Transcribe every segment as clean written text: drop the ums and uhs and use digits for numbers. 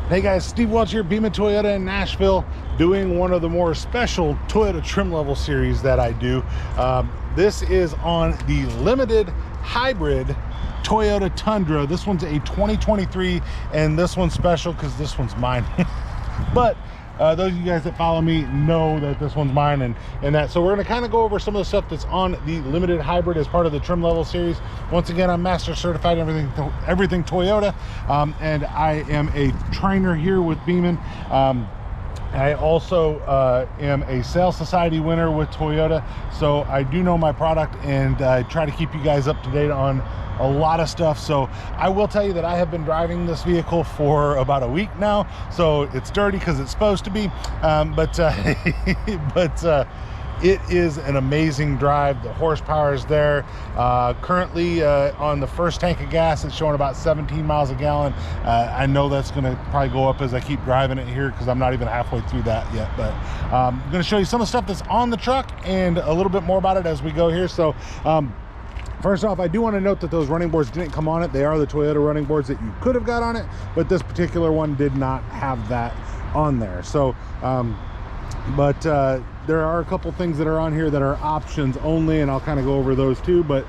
Hey guys, Steve Welch here, Beaman Toyota in Nashville, doing one of the more special Toyota trim level series that I do. This is on the limited hybrid Toyota Tundra. This one's a 2023, and this one's special because this one's mine. But those of you guys that follow me know that this one's mine, and that. So we're going to kind of go over some of the stuff that's on the limited hybrid as part of the trim level series. Once again, I'm master certified everything Toyota, and I am a trainer here with Beaman. I also am a sales society winner with Toyota, so I do know my product, and I try to keep you guys up to date on a lot of stuff. So I will tell you that I have been driving this vehicle for about a week now, so it's dirty because it's supposed to be, but it is an amazing drive. The horsepower is there. Currently on the first tank of gas, it's showing about 17 miles a gallon. I know that's going to probably go up as I keep driving it here because I'm not even halfway through that yet. But I'm going to show you some of the stuff that's on the truck and a little bit more about it as we go here. So first off, I do want to note that those running boards didn't come on it. They are the Toyota running boards that you could have got on it, but this particular one did not have that on there. So there are a couple things that are on here that are options only, and I'll kind of go over those too. But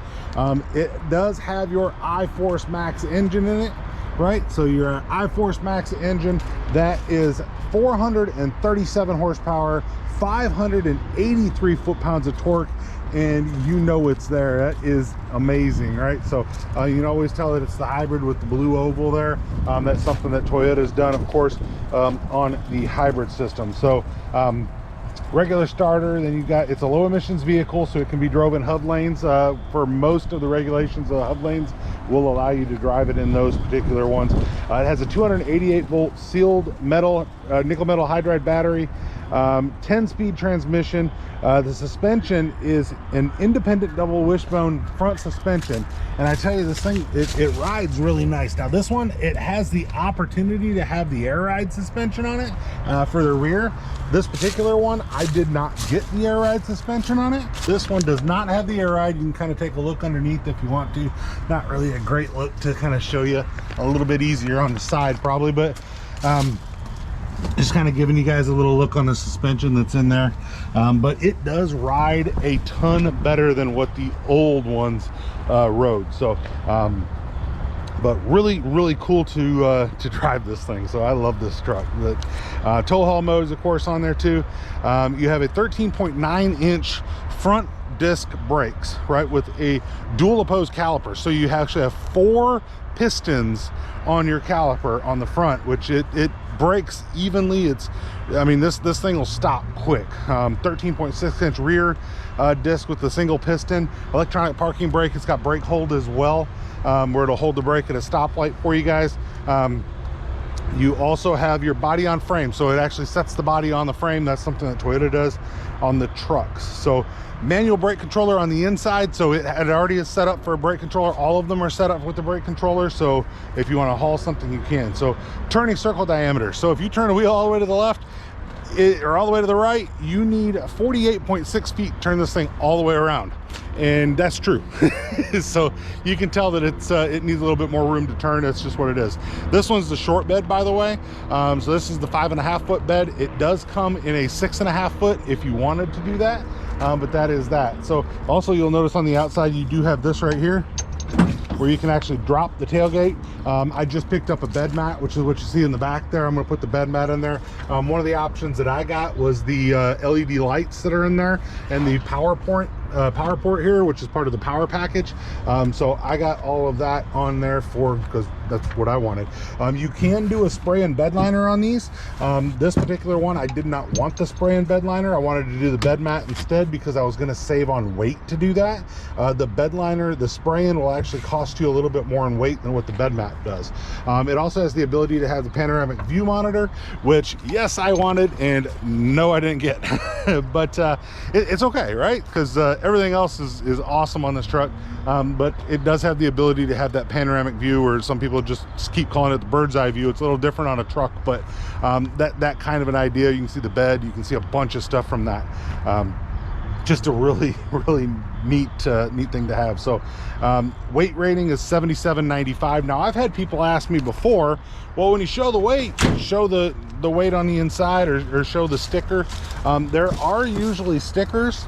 it does have your iForce Max engine in it, right? So your iForce Max engine, that is 437 horsepower, 583 foot-pounds of torque, and you know it's there. That is amazing, right? So you can always tell that it's the hybrid with the blue oval there. That's something that Toyota's done, of course, on the hybrid system. So regular starter, then you got, it's a low emissions vehicle, so it can be drove in hub lanes. For most of the regulations, the hub lanes will allow you to drive it in those particular ones. It has a 288 volt sealed metal nickel metal hydride battery, 10-speed transmission. The suspension is an independent double wishbone front suspension, and I tell you, this thing, it rides really nice. Now this one, it has the opportunity to have the air ride suspension on it for the rear. This particular one, I did not get the air ride suspension on it. This one does not have the air ride. You can kind of take a look underneath if you want to. Not really a great look to kind of show you, a little bit easier on the side probably, but just kind of giving you guys a little look on the suspension that's in there. But it does ride a ton better than what the old ones rode. So but really cool to drive this thing. So I love this truck. The tow haul mode is of course on there too. You have a 13.9 inch front disc brakes, right, with a dual opposed caliper. So you actually have 4 pistons on your caliper on the front, which it brakes evenly. I mean, this thing will stop quick. 13.6 inch rear disc with the single piston, electronic parking brake. It's got brake hold as well, where it'll hold the brake at a stoplight for you guys. You also have your body on frame, so it actually sets the body on the frame. That's something that Toyota does on the trucks. So manual brake controller on the inside, so it already is set up for a brake controller. All of them are set up with the brake controller, so if you want to haul something, you can. So turning circle diameter, so if you turn a wheel all the way to the left or all the way to the right, you need 48.6 feet to turn this thing all the way around, and that's true. So you can tell that it needs a little bit more room to turn. That's just what it is. This one's the short bed, by the way. So this is the 5.5 foot bed. It does come in a 6.5 foot if you wanted to do that, but that is that. So also you'll notice on the outside you do have this right here where you can actually drop the tailgate. I just picked up a bed mat, which is what you see in the back there. I'm gonna put the bed mat in there. One of the options that I got was the LED lights that are in there, and the power port here, which is part of the power package. So I got all of that on there because that's what I wanted. You can do a spray and bed liner on these. This particular one, I did not want the spray and bed liner. I wanted to do the bed mat instead because I was going to save on weight to do that. The bed liner, the spraying will actually cost you a little bit more in weight than what the bed mat does. It also has the ability to have the panoramic view monitor, which yes, I wanted, and no, I didn't get. But it's okay, right? Because everything else is awesome on this truck. But it does have the ability to have that panoramic view, or some people just keep calling it the bird's eye view. It's a little different on a truck, but that kind of an idea. You can see the bed, you can see a bunch of stuff from that. just a really neat thing to have. So weight rating is 77.95. Now I've had people ask me before, well, when you show the weight, show the weight on the inside, or show the sticker. There are usually stickers,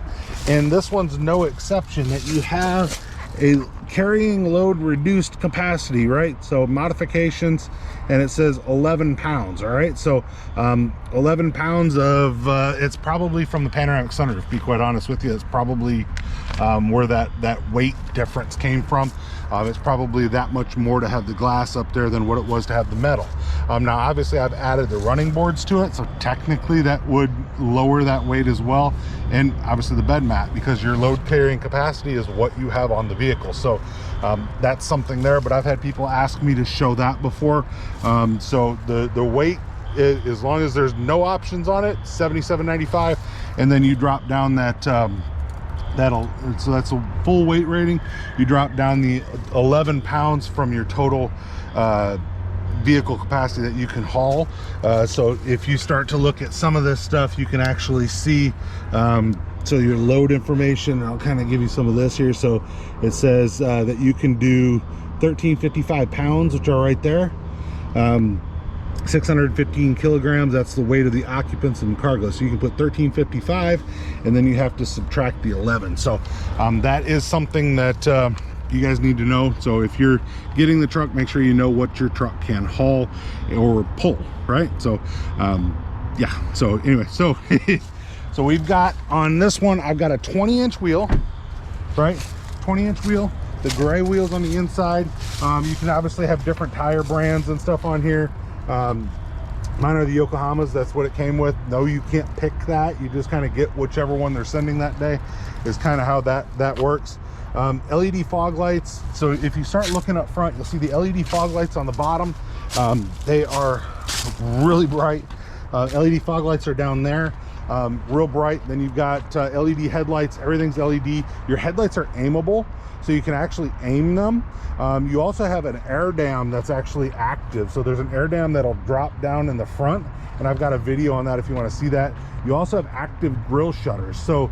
and this one's no exception, that you have a carrying load reduced capacity, right? So modifications, and it says 11 pounds. All right, so 11 pounds of it's probably from the panoramic sunroof, to be quite honest with you. It's probably where that weight difference came from. It's probably that much more to have the glass up there than what it was to have the metal. Now obviously I've added the running boards to it, so technically that would lower that weight as well, and obviously the bed mat, because your load carrying capacity is what you have on the vehicle. So that's something there, but I've had people ask me to show that before. So the weight, as long as there's no options on it, $77.95, and then you drop down that so that's a full weight rating. You drop down the 11 pounds from your total vehicle capacity that you can haul. So if you start to look at some of this stuff, you can actually see so your load information. I'll kind of give you some of this here. So it says that you can do 1355 pounds, which are right there. 615 kilograms, that's the weight of the occupants and cargo. So you can put 1355, and then you have to subtract the 11. So that is something that you guys need to know. So if you're getting the truck, make sure you know what your truck can haul or pull, right? So yeah, so anyway, so so we've got on this one, I've got a 20-inch wheel, right? 20-inch wheel, the gray wheels on the inside. You can obviously have different tire brands and stuff on here. Mine are the Yokohamas. That's what it came with. No, you can't pick that. You just kind of get whichever one they're sending that day, is kind of how that works. LED fog lights. So if you start looking up front, you'll see the LED fog lights on the bottom. They are really bright. LED fog lights are down there, real bright. Then you've got LED headlights. Everything's LED. Your headlights are aimable, so you can actually aim them. You also have an air dam that's actually active. So there's an air dam that'll drop down in the front, and I've got a video on that if you want to see that. You also have active grill shutters. So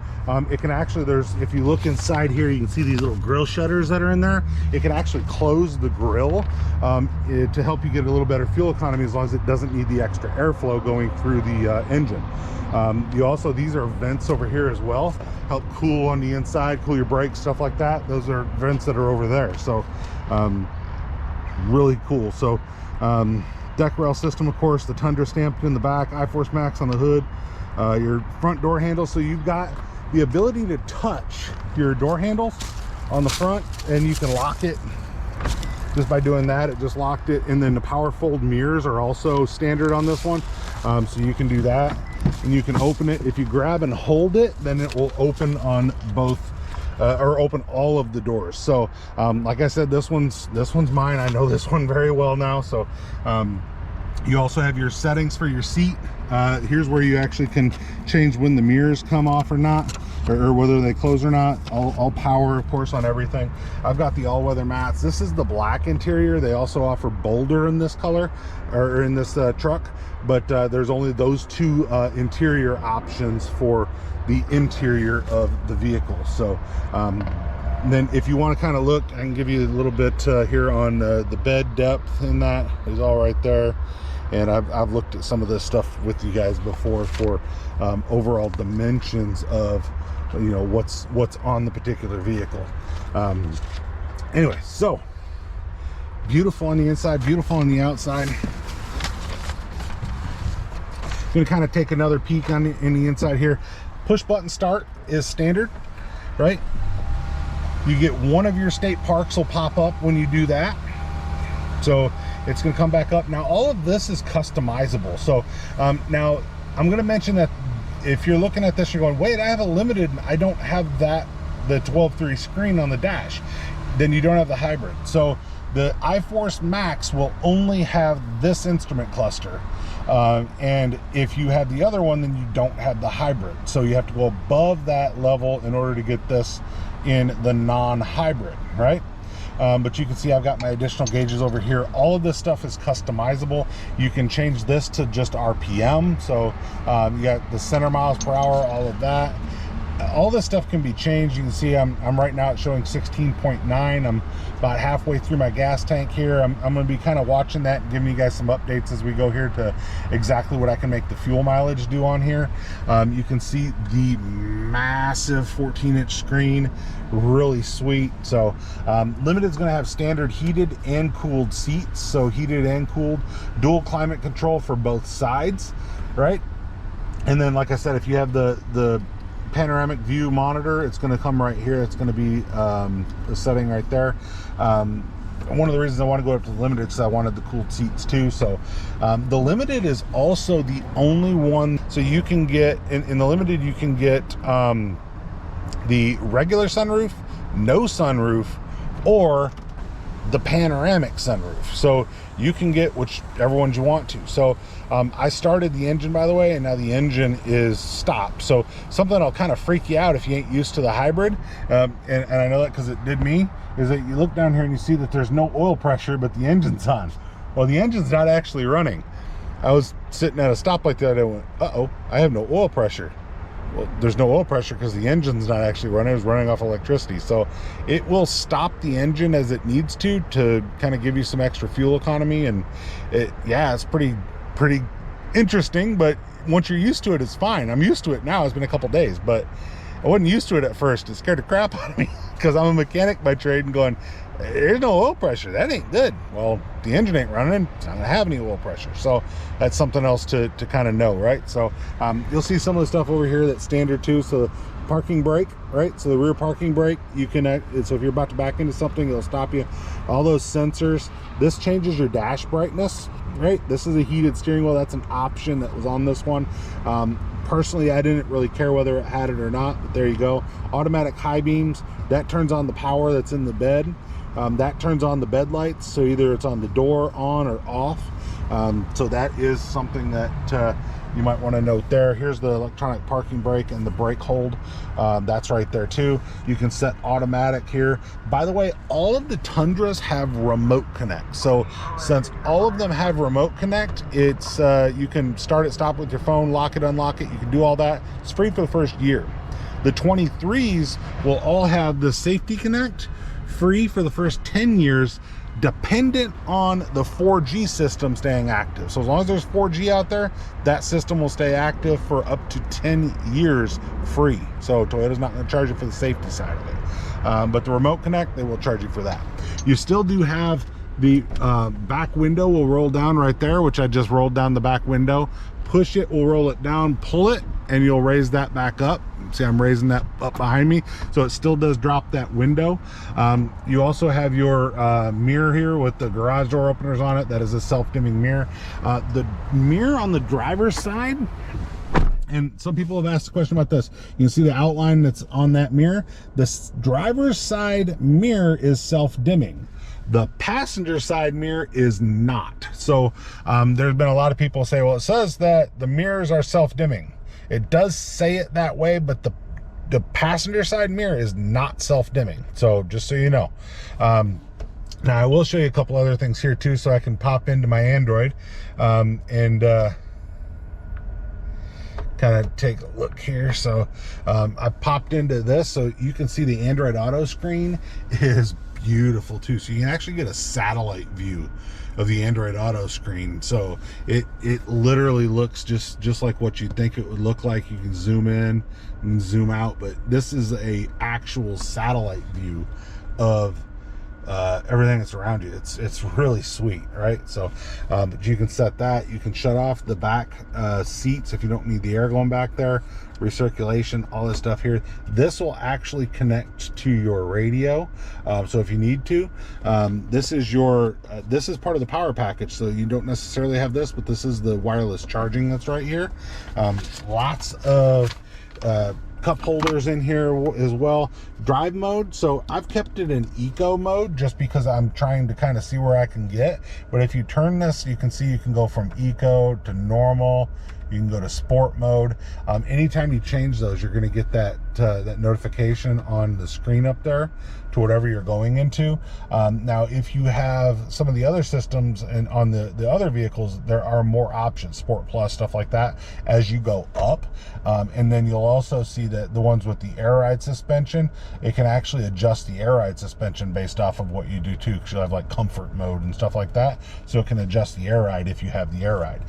it can actually, if you look inside here, you can see these little grill shutters that are in there. It can actually close the grill to help you get a little better fuel economy, as long as it doesn't need the extra airflow going through the engine. You also, these are vents over here as well, help cool on the inside, cool your brakes, stuff like that. Those are vents that are over there. So really cool. So deck rail system, of course, the Tundra stamped in the back, iForce Max on the hood, your front door handle. So you've got the ability to touch your door handles on the front, and you can lock it just by doing that. It just locked it. And then the power fold mirrors are also standard on this one. So you can do that, and you can open it. If you grab and hold it, then it will open on both or open all of the doors. So like I said, this one's mine. I know this one very well now. So you also have your settings for your seat. Here's where you actually can change when the mirrors come off or not, or whether they close or not. All power, of course, on everything. I've got the all-weather mats. This is the black interior. They also offer Boulder in this color, or in this truck, but there's only those two interior options for the interior of the vehicle. So then if you want to kind of look, I can give you a little bit here on the bed depth, and that is all right there. And I've looked at some of this stuff with you guys before for overall dimensions of, you know, what's on the particular vehicle. Anyway, so beautiful on the inside, beautiful on the outside. I'm gonna kind of take another peek in the inside here. Push button start is standard, right? You get one of your state parks will pop up when you do that. So it's going to come back up. Now all of this is customizable. So now I'm going to mention that if you're looking at this, you're going, wait, I have a limited, I don't have the 12.3 screen on the dash. Then you don't have the hybrid. So the iForce Max will only have this instrument cluster. And if you have the other one, then you don't have the hybrid. So you have to go above that level in order to get this in the non-hybrid, right? But you can see I've got my additional gauges over here. All of this stuff is customizable. You can change this to just RPM. So you got the center miles per hour, all of that. all this stuff can be changed. You can see I'm right now it's showing 16.9. I'm about halfway through my gas tank here. I'm going to be kind of watching that and giving you guys some updates as we go here to exactly what I can make the fuel mileage do on here. You can see the massive 14-inch screen, really sweet. So Limited's going to have standard heated and cooled seats, so heated and cooled, dual climate control for both sides, right? And then, like I said, if you have the panoramic view monitor, it's going to come right here. It's going to be a setting right there. One of the reasons I want to go up to the Limited is I wanted the cooled seats too. So the Limited is also the only one, so you can get in the Limited, you can get the regular sunroof, no sunroof, or the panoramic sunroof. So you can get whichever ones you want to. So I started the engine, by the way, and now the engine is stopped. So something that'll kind of freak you out if you ain't used to the hybrid, and I know that because it did me, is that you look down here and you see that there's no oil pressure, but the engine's on. Well, the engine's not actually running. I was sitting at a stoplight the other day and went, uh-oh, I have no oil pressure. Well, there's no oil pressure because the engine's not actually running. It's running off electricity. So it will stop the engine as it needs to kind of give you some extra fuel economy. And it's pretty interesting, but once you're used to it, it's fine. I'm used to it now. It's been a couple days, but I wasn't used to it at first. It scared the crap out of me because I'm a mechanic by trade and going, there's no oil pressure. That ain't good. Well, the engine ain't running. It's not gonna have any oil pressure. So that's something else to kind of know, right? So you'll see some of the stuff over here that's standard too. So parking brake, right? So the rear parking brake, you can, so if you're about to back into something, it'll stop you. All those sensors. This changes your dash brightness, right? This is a heated steering wheel. That's an option that was on this one. Personally, I didn't really care whether it had it or not, but there you go. Automatic high beams, that turns on the power that's in the bed. That turns on the bed lights, so either it's on the door, on or off. So that is something that you might want to note there. Here's the electronic parking brake and the brake hold. That's right there too. You can set automatic here. By the way, all of the Tundras have remote connect. So since all of them have remote connect, it's you can start it, stop with your phone, lock it, unlock it. You can do all that. It's free for the first year. The 23s will all have the safety connect, free for the first 10 years, dependent on the 4G system staying active. So as long as there's 4G out there, that system will stay active for up to 10 years free. So Toyota's not going to charge you for the safety side of it. But the remote connect, they will charge you for that. You still do have the back window will roll down right there, which I just rolled down the back window. Push it, will roll it down, pull it, and you'll raise that back up. See, I'm raising that up behind me, so it still does drop that window. You also have your mirror here with the garage door openers on it. That is a self-dimming mirror. The mirror on the driver's side, and some people have asked a question about this. You can see the outline that's on that mirror. The driver's side mirror is self-dimming. The passenger side mirror is not. So there's been a lot of people say, well, it says that the mirrors are self-dimming. It does say it that way, but the passenger side mirror is not self-dimming. So just so you know. Now I will show you a couple other things here too, so I can pop into my Android and kind of take a look here. So I popped into this, so you can see the Android Auto screen is beautiful too. So you can actually get a satellite view of the Android Auto screen. So it literally looks just like what you'd think it would look like. You can zoom in and zoom out, but this is a actual satellite view of everything that's around you. It's really sweet, right? So but you can set that. You can shut off the back seats if you don't need the air going back there. Recirculation, all this stuff here. This will actually connect to your radio, so if you need to. This is your this is part of the power package, so you don't necessarily have this, but this is the wireless charging that's right here. Lots of cup holders in here as well. Drive mode, so I've kept it in eco mode just because I'm trying to kind of see where I can get. But if you turn this, you can see you can go from eco to normal. You can go to sport mode. Anytime you change those, you're going to get that that notification on the screen up there to whatever you're going into. Now, if you have some of the other systems and on the other vehicles, there are more options, Sport Plus, stuff like that, as you go up. And then you'll also see that the ones with the air ride suspension, it can actually adjust the air ride suspension based off of what you do too, because you'll have like comfort mode and stuff like that. So it can adjust the air ride if you have the air ride.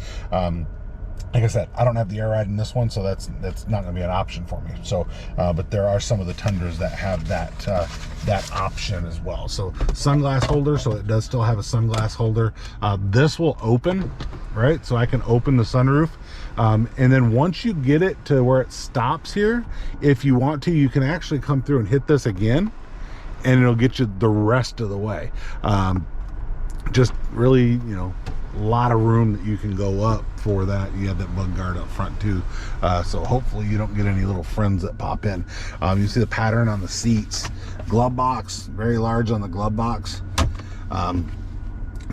Like I said, I don't have the air ride in this one, so that's not going to be an option for me. So, but there are some of the Tundras that have that option as well. So sunglass holder, so it does still have a sunglass holder. This will open, right? So I can open the sunroof. And then once you get it to where it stops here, if you want to, you can actually come through and hit this again, and it'll get you the rest of the way. Just really, you know, a lot of room that you can go up for that. You have that bug guard up front too, so hopefully you don't get any little friends that pop in. You see the pattern on the seats, glove box, very large on the glove box.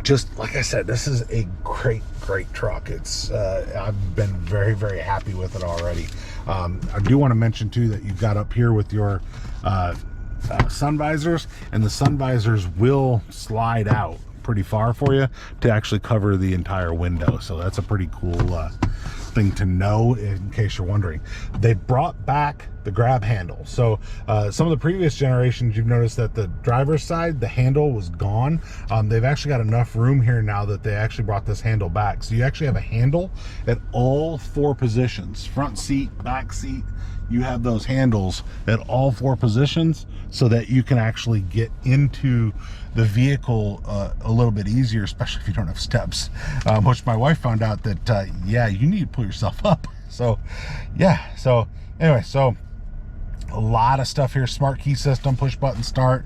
Just like I said, this is a great truck. It's I've been very happy with it already. I do want to mention too that you've got up here with your sun visors, and the sun visors will slide out pretty far for you to actually cover the entire window. So that's a pretty cool thing to know in case you're wondering. They brought back the grab handle. So some of the previous generations, you've noticed that the driver's side, the handle was gone. They've actually got enough room here now that they actually brought this handle back. So you actually have a handle at all 4 positions, front seat, back seat. You have those handles at all 4 positions so that you can actually get into the vehicle a little bit easier, especially if you don't have steps, which my wife found out that yeah, you need to pull yourself up. So yeah, so anyway, so a lot of stuff here. Smart key system, push button start.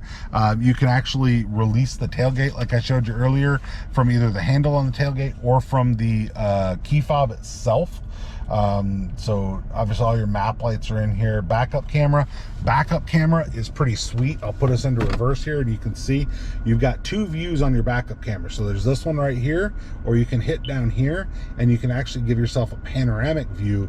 You can actually release the tailgate like I showed you earlier from either the handle on the tailgate or from the key fob itself. So obviously all your map lights are in here. Backup camera is pretty sweet. I'll put us into reverse here, and you can see you've got 2 views on your backup camera. So there's this one right here, or you can hit down here and you can actually give yourself a panoramic view,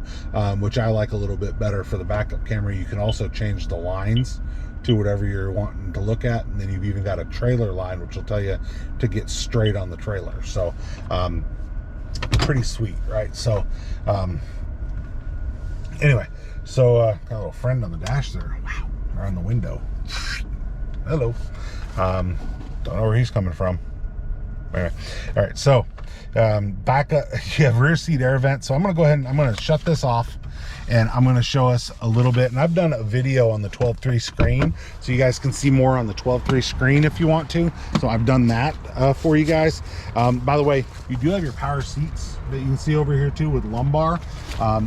which I like a little bit better for the backup camera. You can also change the lines to whatever you're wanting to look at, and then you've even got a trailer line, which will tell you to get straight on the trailer. So pretty sweet, right? So anyway, so got a little friend on the dash there. Wow, or on the window. Hello. Don't know where he's coming from. Anyway, all right, so back up, you have rear seat air vent. So I'm gonna go ahead and I'm gonna shut this off, and I'm going to show us a little bit. And I've done a video on the 12.3 screen, so you guys can see more on the 12.3 screen if you want to. So I've done that for you guys. By the way, you do have your power seats that you can see over here too with lumbar.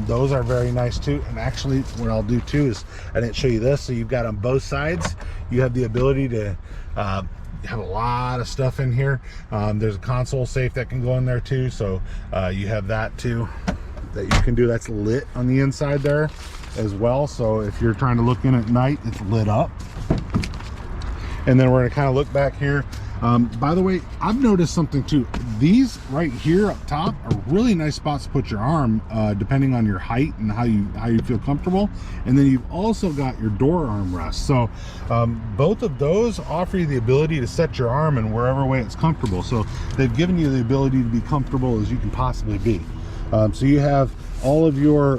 Those are very nice too. And actually what I'll do too is, I didn't show you this, so you've got on both sides, you have the ability to have a lot of stuff in here. There's a console safe that can go in there too, so you have that too that you can do. That's lit on the inside there as well, so if you're trying to look in at night, it's lit up. And then we're going to kind of look back here. By the way, I've noticed something too. These right here up top are really nice spots to put your arm, depending on your height and how you feel comfortable. And then you've also got your door armrest. So both of those offer you the ability to set your arm in wherever way it's comfortable. So they've given you the ability to be comfortable as you can possibly be. So you have all of your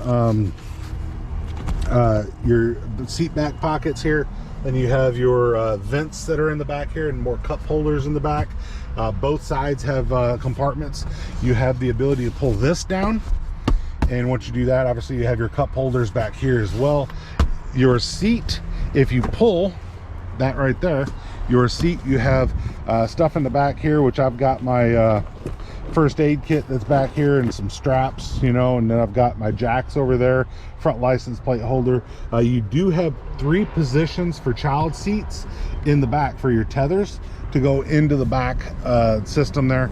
seat back pockets here. Then you have your vents that are in the back here and more cup holders in the back. Both sides have compartments. You have the ability to pull this down, and once you do that, obviously you have your cup holders back here as well. Your seat, if you pull that right there, your seat, you have stuff in the back here, which I've got my first aid kit that's back here and some straps, you know, and then I've got my jacks over there, front license plate holder. You do have 3 positions for child seats in the back for your tethers to go into the back system there.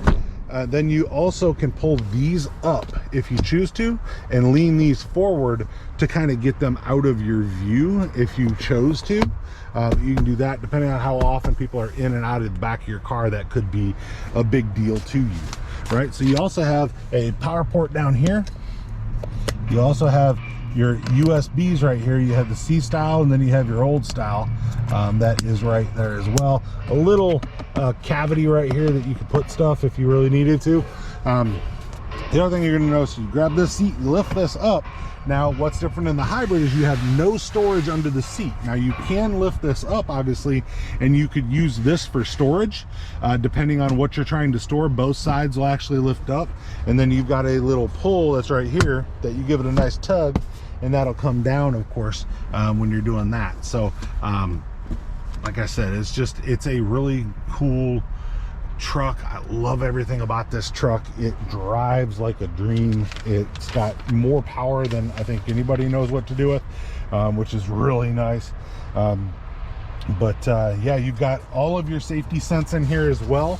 Then you also can pull these up if you choose to and lean these forward to kind of get them out of your view if you chose to. You can do that depending on how often people are in and out of the back of your car. That could be a big deal to you, right? So you also have a power port down here, You also have your USBs right here. You have the C style, and then you have your old style. That is right there as well. A little cavity right here that you could put stuff if you really needed to. The other thing you're going to notice, you grab this seat, you lift this up. Now, what's different in the hybrid is you have no storage under the seat. Now, you can lift this up, obviously, and you could use this for storage, depending on what you're trying to store. Both sides will actually lift up, and then you've got a little pull that's right here that you give it a nice tug, and that'll come down, of course, when you're doing that. So, like I said, it's a really cool truck. I love everything about this truck. It drives like a dream. It's got more power than I think anybody knows what to do with, which is really nice. Yeah, you've got all of your safety sense in here as well.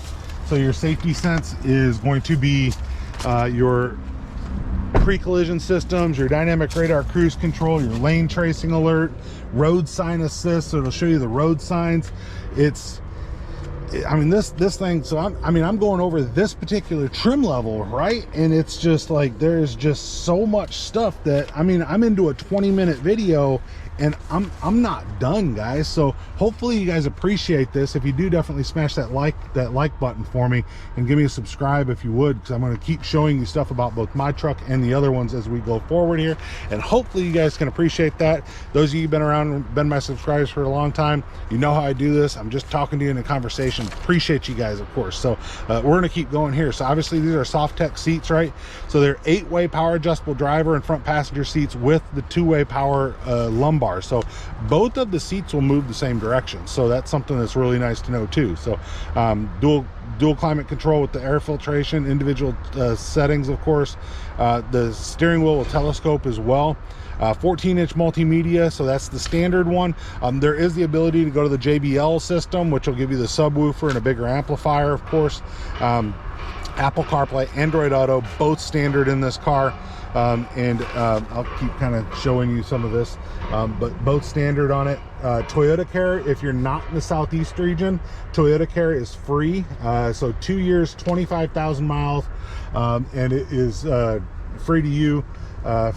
So your safety sense is going to be your pre-collision systems, your dynamic radar cruise control, your lane tracing alert, road sign assist, so it'll show you the road signs. I mean, this thing, so I'm going over this particular trim level, right? And it's just like, there's just so much stuff that, I mean, I'm into a 20-minute video and I'm not done, guys. So hopefully you guys appreciate this. If you do, definitely smash that like button for me, and give me a subscribe if you would, because I'm going to keep showing you stuff about both my truck and the other ones as we go forward here, and hopefully you guys can appreciate that. Those of you who've been around, been my subscribers for a long time, you know how I do this. I'm just talking to you in a conversation. Appreciate you guys, of course. So we're going to keep going here. So obviously these are soft tech seats, right? So they're 8-way power adjustable driver and front passenger seats with the 2-way power lumbar. So both of the seats will move the same direction. So that's something that's really nice to know too. So dual climate control with the air filtration, individual settings, of course. The steering wheel will telescope as well. 14-inch multimedia, so that's the standard one. There is the ability to go to the JBL system, which will give you the subwoofer and a bigger amplifier, of course. Apple CarPlay, Android Auto, both standard in this car. I'll keep kind of showing you some of this, but both standard on it. Toyota Care, if you're not in the Southeast region, Toyota Care is free. So 2 years, 25,000 miles, and it is free to you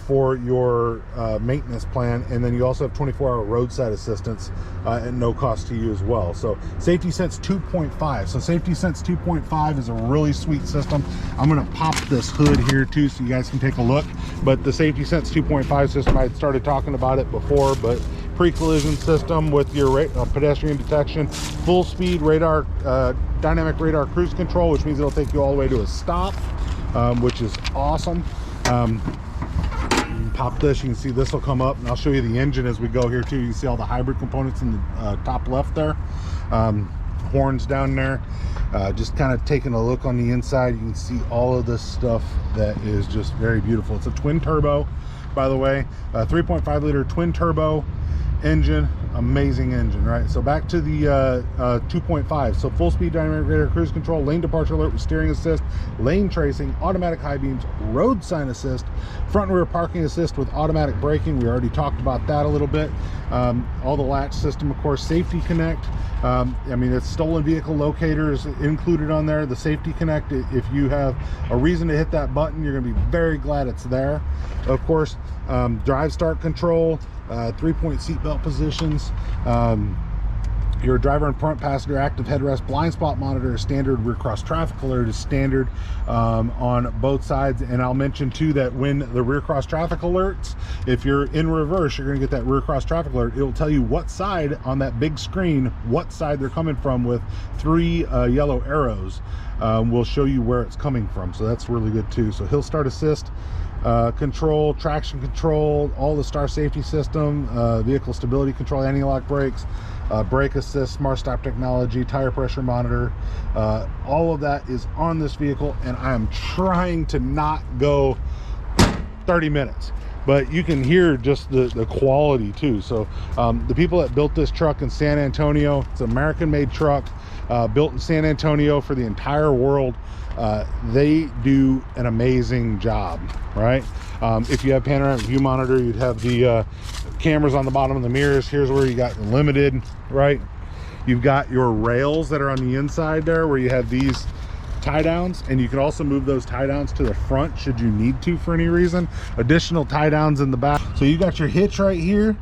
for your maintenance plan. And then you also have 24-hour roadside assistance at no cost to you as well. So Safety Sense 2.5. So Safety Sense 2.5 is a really sweet system. I'm going to pop this hood here too so you guys can take a look. But the Safety Sense 2.5 system, I had started talking about it before, but pre-collision system with your pedestrian detection, full speed radar, dynamic radar cruise control, which means it'll take you all the way to a stop, which is awesome. Pop this, you can see this will come up, and I'll show you the engine as we go here too. You can see all the hybrid components in the top left there. Horns down there. Just kind of taking a look on the inside, you can see all of this stuff that is just very beautiful. It's a twin turbo, by the way, 3.5 liter twin turbo engine. Amazing engine, right? So back to the 2.5. So full speed dynamic radar cruise control, lane departure alert with steering assist, lane tracing, automatic high beams, road sign assist, front and rear parking assist with automatic braking. We already talked about that a little bit. All the latch system, of course, safety connect. I mean, it's stolen vehicle locators included on there. The safety connect, if you have a reason to hit that button, you're going to be very glad it's there. Of course, drive start control, 3-point seatbelt positions, your driver and front passenger active headrest, blind spot monitor is standard, rear cross traffic alert is standard on both sides. And I'll mention too that when the rear cross traffic alerts, if you're in reverse, you're going to get that rear cross traffic alert. It will tell you what side on that big screen, what side they're coming from, with 3 yellow arrows. Will show you where it's coming from, so that's really good too. So hill start assist, control, traction control, all the star safety system, vehicle stability control, anti-lock brakes, brake assist, smart stop technology, tire pressure monitor, all of that is on this vehicle. And I am trying to not go 30 minutes, but you can hear just the quality too. So the people that built this truck in San Antonio, it's an American made truck, built in San Antonio for the entire world. They do an amazing job, right? If you have panoramic view monitor, you'd have the cameras on the bottom of the mirrors. Here's where you got limited, right? You've got your rails that are on the inside there, where you have these tie downs, and you can also move those tie downs to the front should you need to for any reason. Additional tie downs in the back. So you got your hitch right here,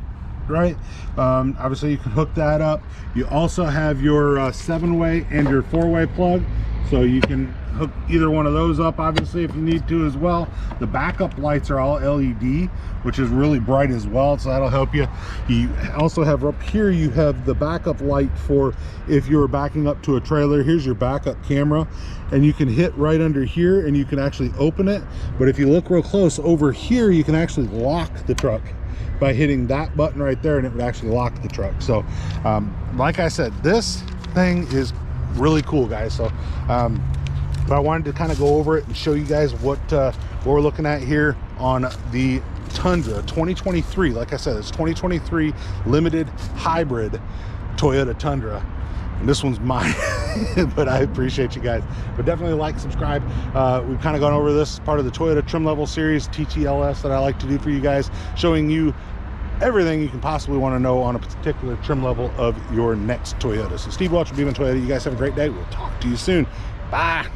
right? Obviously you can hook that up. You also have your 7-way and your 4-way plug, so you can hook either one of those up obviously if you need to as well. The backup lights are all LED, which is really bright as well, so that'll help you. You also have up here, you have the backup light for if you're backing up to a trailer. Here's your backup camera, and you can hit right under here and you can actually open it. But if you look real close over here, you can actually lock the truck by hitting that button right there, and it would actually lock the truck. So like I said, this thing is really cool, guys. So but I wanted to kind of go over it and show you guys what we're looking at here on the Tundra 2023. Like I said, it's 2023 limited hybrid Toyota Tundra, and this one's mine. But I appreciate you guys. But definitely like, subscribe. We've kind of gone over this part of the Toyota trim level series, TTLS, that I like to do for you guys, showing you everything you can possibly want to know on a particular trim level of your next Toyota. So Steve Welch from Beeman Toyota, you guys have a great day. We'll talk to you soon. Bye.